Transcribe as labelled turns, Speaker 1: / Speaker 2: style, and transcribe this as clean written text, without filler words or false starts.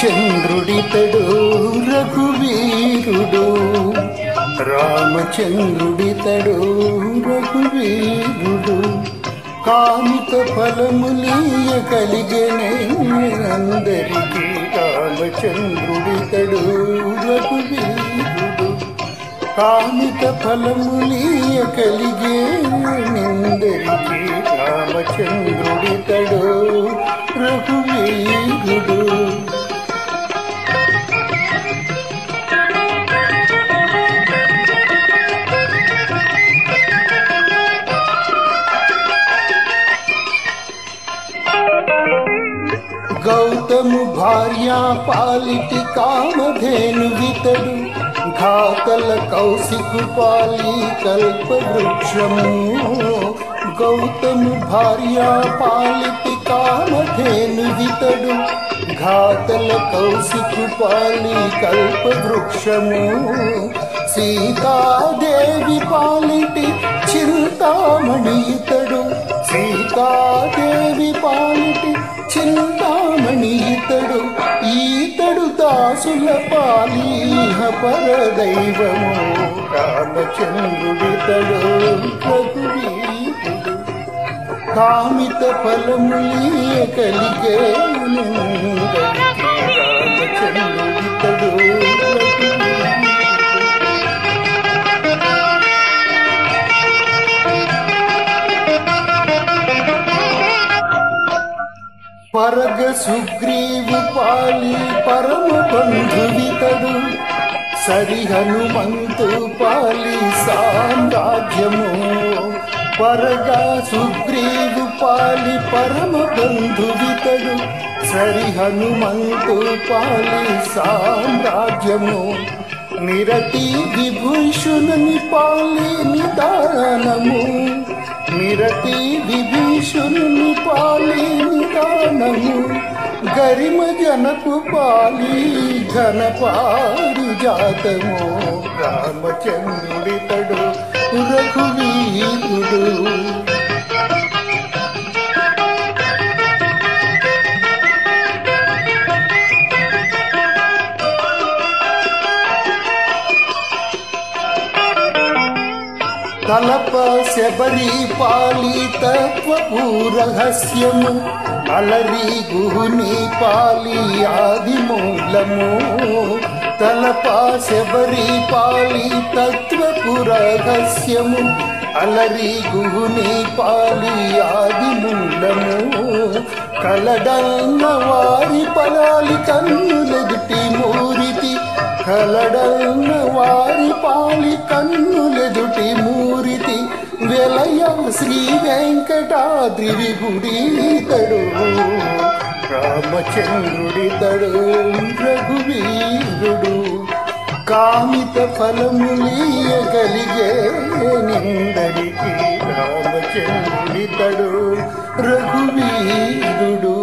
Speaker 1: రామచంద్రుడితడు రఘువీరుడు, రామచంద్రుడితడు రఘువీరుడు. కామిత ఫలములీయ కలిగనే అందరికీ, రామచంద్రుడితడు రఘువీరుడు. కామిత ఫలములీయ కలిగే నిందరికీ, రామచంద్రుడితడు రఘువీరుడు. గౌతము భార్యా పాలిటి కామధేనువితడు, ఘాతల కౌశికు పాలి కల్పవృక్షము. గౌతము భార్యా పాలిటి కామధేనువితడు, ఘాతల కౌశికు పాలి కల్పవృక్షము. సీతాదేవి పాలిటి చింతామణి ఇతడు, సీతాదేవి పాలిటి చింతామణి ఇతడు. ఈతడు దాసుల పాలీహ పరదైవము, రామచంద్రుడితడు రఘువీరుడు. కామిత ఫలములీయ కలిగే రామచంద్రుడితడు రఘువీరుడు. పరగ సుగ్రీవు పాలి పరమ బంధువితడు, సరి హనుమంతు పాలి సామ్రాజ్యము. పరగ సుగ్రీవు పాలి పరమ బంధువితడు, సరి హనుమంతు పాలి సామ్రాజ్యము. నిరతి విభూషణుని పాలి నిదానము, నిరతి విభీషణుని పాలి నిదానము. గరిమ జనకు పాలి ఘన పారిజాతము, రామచంద్రుడితడు రఘువీరుడు. తలప శబరి పాలి తత్వపు రహస్యము, అలరి గుహుని పాలి ఆదిమూలము. తలప శబరి పాలి తత్వపు రహస్యము, అలరి గుహుని పాలి ఆదిమూలము. కలడన్న వారి పలాలి కన్నులెదుటి మూరితి, కలడన్న వారి పాలి కన్నులెదుటి మూరితి. వెలయ శ్రీ వెంకటాద్రి విభుడీతడు, రామచంద్రుడితడు రఘువీరుడు. కామిత ఫలములీయ కలిగే నిందరికి, రామచంద్రుడితడు రఘువీరుడు.